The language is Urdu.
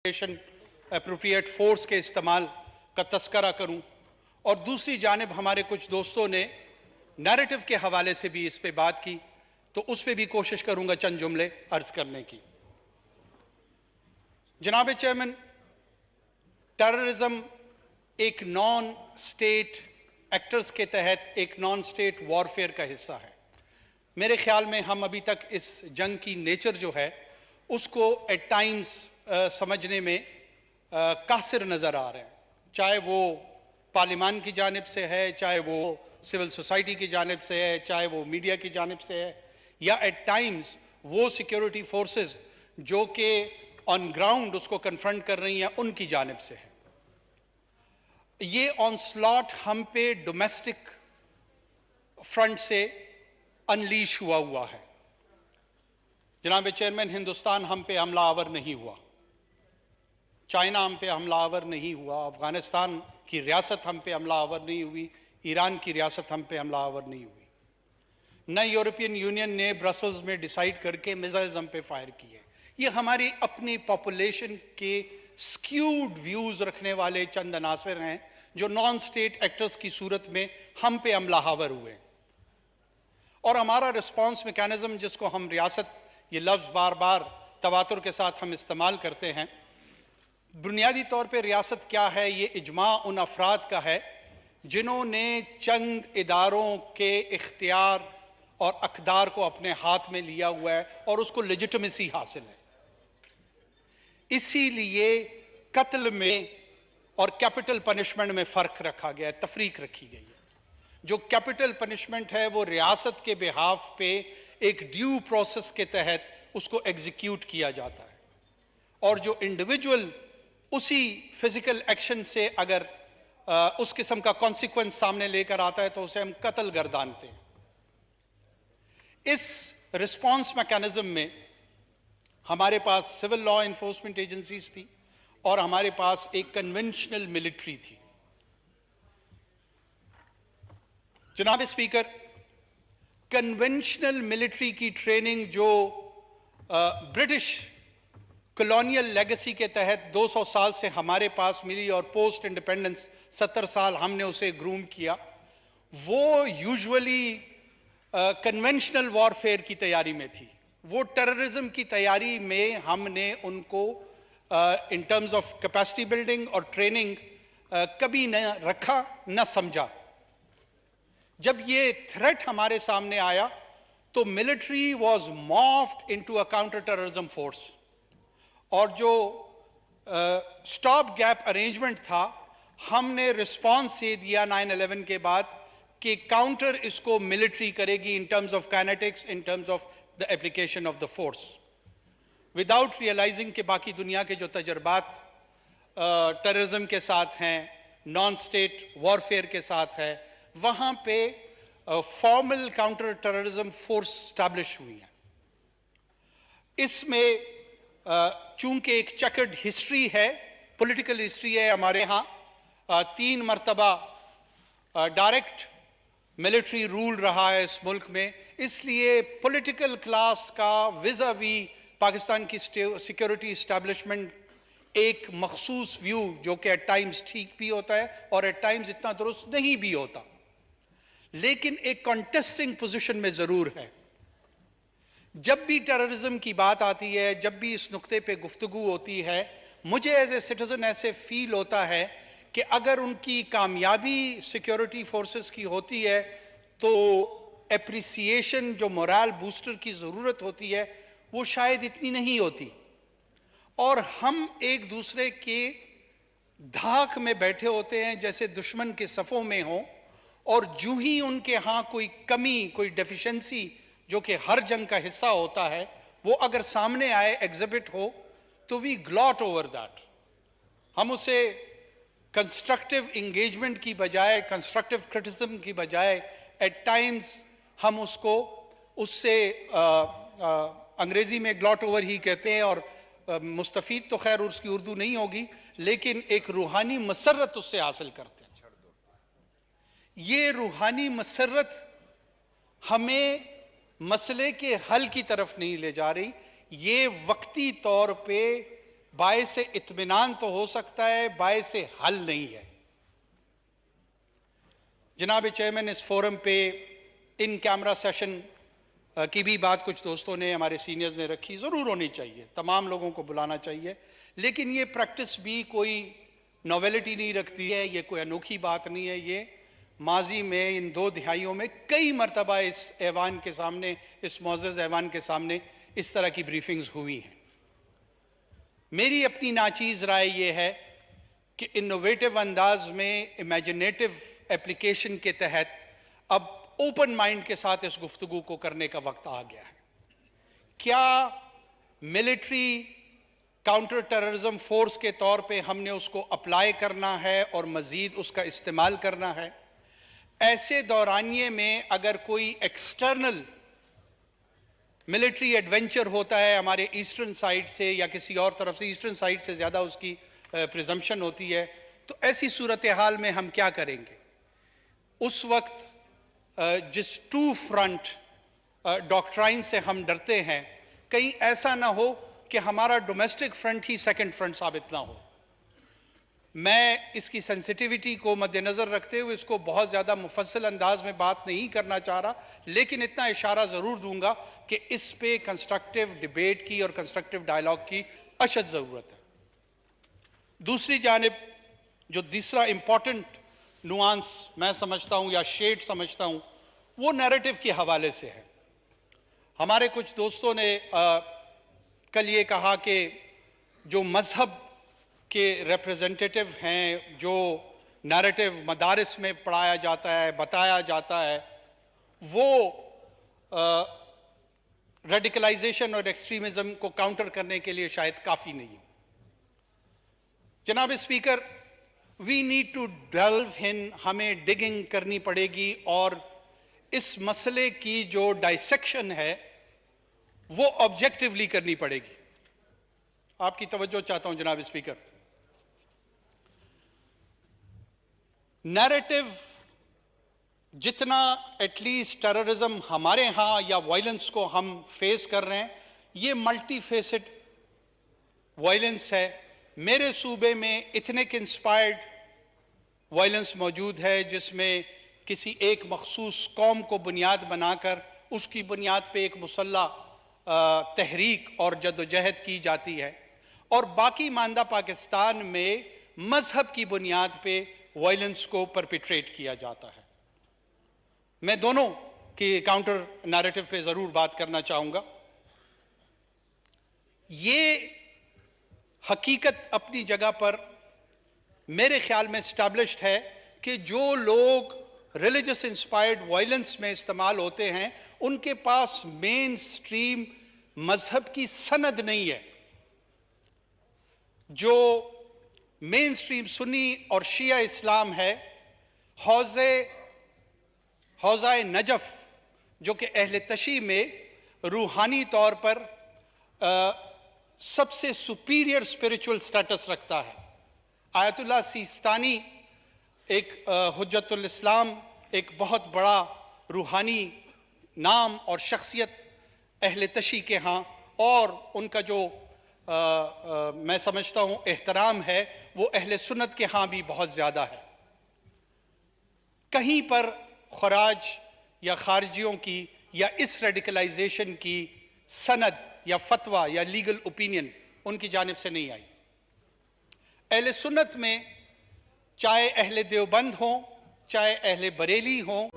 اپروپریٹ فورس کے استعمال کا تذکرہ کروں، اور دوسری جانب ہمارے کچھ دوستوں نے نیریٹو کے حوالے سے بھی اس پہ بات کی، تو اس پہ بھی کوشش کروں گا چند جملے عرض کرنے کی۔ جناب چیئرمین، ٹیررزم ایک نان سٹیٹ ایکٹرز کے تحت ایک نان سٹیٹ وارفیئر کا حصہ ہے۔ میرے خیال میں ہم ابھی تک اس جنگ کی نیچر جو ہے اس کو ایٹ ٹائمز سمجھنے میں قاصر نظر آ رہے ہیں، چاہے وہ پارلیمان کی جانب سے ہے، چاہے وہ سول سوسائٹی کی جانب سے ہے، چاہے وہ میڈیا کی جانب سے ہے، یا ایٹ ٹائمز وہ سیکیورٹی فورسز جو کہ آن گراؤنڈ اس کو کنفرنٹ کر رہی ہیں ان کی جانب سے ہے۔ یہ آن سلاٹ ہم پہ ڈومیسٹک فرنٹ سے انلیش ہوا ہے۔ جناب چیئرمین، ہندوستان ہم پہ حملہ آور نہیں ہوا، چائنا ہم پہ حملہ آور نہیں ہوا، افغانستان کی ریاست ہم پہ حملہ آور نہیں ہوئی، ایران کی ریاست ہم پہ حملہ آور نہیں ہوئی، نہ یورپین یونین نے برسلز میں ڈیسائیڈ کر کے میزائلز ہم پہ فائر کیے۔ یہ ہماری اپنی پاپولیشن کے سکیوڈ ویوز رکھنے والے چند عناصر ہیں جو نان سٹیٹ ایکٹرز کی صورت میں ہم پہ حملہ آور ہوئے، اور ہمارا رسپانس میکانزم جس کو ہم ریاست، یہ لفظ بار بار تواتر کے ساتھ ہم استعمال کرتے ہیں، بنیادی طور پہ ریاست کیا ہے؟ یہ اجماع ان افراد کا ہے جنہوں نے چند اداروں کے اختیار اور اقدار کو اپنے ہاتھ میں لیا ہوا ہے اور اس کو لیجٹمیسی حاصل ہے۔ اسی لیے قتل میں اور کیپٹل پنشمنٹ میں فرق رکھا گیا ہے، تفریق رکھی گئی ہے۔ جو کیپٹل پنشمنٹ ہے وہ ریاست کے بہاف پہ ایک ڈیو پروسیس کے تحت اس کو ایگزیکیوٹ کیا جاتا ہے، اور جو انڈیویجول اسی فزیکل ایکشن سے اگر اس قسم کا کانسیکوینس سامنے لے کر آتا ہے تو اسے ہم قتل گردانتے ہیں۔ اس رسپانس میکانزم میں ہمارے پاس سول لا انفورسمنٹ ایجنسیز تھی اور ہمارے پاس ایک کنونشنل ملٹری تھی۔ جناب اسپیکر، کنونشنل ملٹری کی ٹریننگ جو برٹش کلونیل لیگسی کے تحت 200 سال سے ہمارے پاس ملی اور پوسٹ انڈیپینڈنس 70 سال ہم نے اسے گروم کیا، وہ یوزولی کنونشنل وارفیئر کی تیاری میں تھی۔ وہ ٹیررزم کی تیاری میں ہم نے ان کو ان ٹرمز آف کیپیسٹی بلڈنگ اور ٹریننگ کبھی نہ رکھا نہ سمجھا۔ جب یہ تھریٹ ہمارے سامنے آیا تو military was morphed into a counter terrorism force, اور جو سٹاپ گیپ ارینجمنٹ تھا ہم نے رسپانس یہ دیا 9/11 کے بعد کہ کاؤنٹر اس کو ملٹری کرے گی in terms of kinetics, in terms of the application of the force, without realising کہ باقی دنیا کے جو تجربات ٹیررزم کے ساتھ ہیں، نان سٹیٹ وارفیئر کے ساتھ ہے، وہاں پہ formal counter terrorism force establish ہوئی ہیں۔ اس میں چونکہ ایک چیکرڈ ہسٹری ہے، پولیٹیکل ہسٹری ہے ہمارے ہاں، 3 مرتبہ ڈائریکٹ ملٹری رول رہا ہے اس ملک میں، اس لیے پولیٹیکل کلاس کا ویزا وی پاکستان کی سیکیورٹی اسٹیبلشمنٹ ایک مخصوص ویو جو کہ ایٹ ٹائمز ٹھیک بھی ہوتا ہے اور ایٹ ٹائمز اتنا درست نہیں بھی ہوتا، لیکن ایک کانٹیسٹنگ پوزیشن میں ضرور ہے۔ جب بھی ٹیررزم کی بات آتی ہے، جب بھی اس نقطے پہ گفتگو ہوتی ہے، مجھے ایز اے سٹیزن ایسے فیل ہوتا ہے کہ اگر ان کی کامیابی سیکیورٹی فورسز کی ہوتی ہے تو اپریسیشن جو مورال بوسٹر کی ضرورت ہوتی ہے وہ شاید اتنی نہیں ہوتی، اور ہم ایک دوسرے کے دھاک میں بیٹھے ہوتے ہیں جیسے دشمن کے صفوں میں ہوں، اور جو ہی ان کے ہاں کوئی کمی، کوئی ڈیفیشنسی جو کہ ہر جنگ کا حصہ ہوتا ہے، وہ اگر سامنے آئے، ایگزبٹ ہو، تو وی گلاٹ اوور دیٹ۔ ہم اسے کنسٹرکٹیو انگیجمنٹ کی بجائے، کنسٹرکٹیو کرٹیسزم کی بجائے ایٹ ٹائمز ہم اس سے انگریزی میں گلاٹ اوور ہی کہتے ہیں، اور مستفید تو خیر اس کی اردو نہیں ہوگی، لیکن ایک روحانی مسرت اس سے حاصل کرتے ہیں۔ یہ روحانی مسرت ہمیں مسئلے کے حل کی طرف نہیں لے جا رہی، یہ وقتی طور پہ باعث اطمینان تو ہو سکتا ہے، باعث حل نہیں ہے۔ جناب چیئرمین، اس فورم پہ ان کیمرہ سیشن کی بھی بات کچھ دوستوں نے، ہمارے سینئرز نے رکھی، ضرور ہونی چاہیے، تمام لوگوں کو بلانا چاہیے، لیکن یہ پریکٹس بھی کوئی نوویلٹی نہیں رکھتی ہے، یہ کوئی انوکھی بات نہیں ہے۔ یہ ماضی میں ان 2 دہائیوں میں کئی مرتبہ اس ایوان کے سامنے، اس معزز ایوان کے سامنے اس طرح کی بریفنگز ہوئی ہیں۔ میری اپنی ناچیز رائے یہ ہے کہ انوویٹو انداز میں امیجنیٹو اپلیکیشن کے تحت اب اوپن مائنڈ کے ساتھ اس گفتگو کو کرنے کا وقت آ گیا ہے۔ کیا ملٹری کاؤنٹر ٹیررزم فورس کے طور پہ ہم نے اس کو اپلائی کرنا ہے اور مزید اس کا استعمال کرنا ہے؟ ایسے دورانیے میں اگر کوئی ایکسٹرنل ملٹری ایڈونچر ہوتا ہے ہمارے ایسٹرن سائڈ سے یا کسی اور طرف سے، ایسٹرن سائڈ سے زیادہ اس کی پریزمپشن ہوتی ہے، تو ایسی صورتحال میں ہم کیا کریں گے؟ اس وقت جس ٹو فرنٹ ڈاکٹرائن سے ہم ڈرتے ہیں، کہیں ایسا نہ ہو کہ ہمارا ڈومیسٹک فرنٹ ہی سیکنڈ فرنٹ ثابت نہ ہو۔ میں اس کی سینسٹیوٹی کو مد نظر رکھتے ہوئے اس کو بہت زیادہ مفصل انداز میں بات نہیں کرنا چاہ رہا، لیکن اتنا اشارہ ضرور دوں گا کہ اس پہ کنسٹرکٹیو ڈیبیٹ کی اور کنسٹرکٹیو ڈائیلاگ کی اشد ضرورت ہے۔ دوسری جانب جو دوسرا امپورٹنٹ نوانس میں سمجھتا ہوں یا شیڈ سمجھتا ہوں، وہ نیریٹو کے حوالے سے ہے۔ ہمارے کچھ دوستوں نے کل یہ کہا کہ جو مذہب کے ریپریزنٹیٹیو ہیں، جو نیریٹو مدارس میں پڑھایا جاتا ہے، بتایا جاتا ہے، وہ ریڈیکلائزیشن اور ایکسٹریمزم کو کاؤنٹر کرنے کے لیے شاید کافی نہیں ہے۔ جناب speaker, we need to delve in, ہمیں ڈگنگ کرنی پڑے گی اور اس مسئلے کی جو ڈائسیکشن ہے وہ آبجیکٹیولی کرنی پڑے گی۔ آپ کی توجہ چاہتا ہوں جناب اسپیکر۔ نیریٹو جتنا ایٹ لیسٹ ٹیررزم ہمارے ہاں یا وائلنس کو ہم فیس کر رہے ہیں، یہ ملٹی فیسڈ وائلنس ہے۔ میرے صوبے میں ایتھنک انسپائرڈ وائلنس موجود ہے، جس میں کسی ایک مخصوص قوم کو بنیاد بنا کر اس کی بنیاد پہ ایک مسلح تحریک اور جدوجہد کی جاتی ہے، اور باقی ماندہ پاکستان میں مذہب کی بنیاد پہ وائلنس کو پرپیٹریٹ کیا جاتا ہے۔ میں دونوں کی کاؤنٹر نیریٹو پہ ضرور بات کرنا چاہوں گا۔ یہ حقیقت اپنی جگہ پر میرے خیال میں اسٹیبلشڈ ہے کہ جو لوگ ریلیجس انسپائرڈ وائلنس میں استعمال ہوتے ہیں، ان کے پاس مین سٹریم مذہب کی سند نہیں ہے۔ جو مین سٹریم سنی اور شیعہ اسلام ہے، حوزہ نجف جو کہ اہل تشیع میں روحانی طور پر سب سے سپیریئر اسپریچول سٹیٹس رکھتا ہے۔ آیت اللہ سیستانی ایک حجت الاسلام، ایک بہت بڑا روحانی نام اور شخصیت اہل تشیع کے ہاں، اور ان کا جو میں سمجھتا ہوں احترام ہے، وہ اہل سنت کے ہاں بھی بہت زیادہ ہے۔ کہیں پر خراج یا خارجیوں کی یا اس ریڈیکلائزیشن کی سند یا فتویٰ یا لیگل اوپینین ان کی جانب سے نہیں آئی۔ اہل سنت میں چاہے اہل دیوبند ہوں، چاہے اہل بریلی ہوں،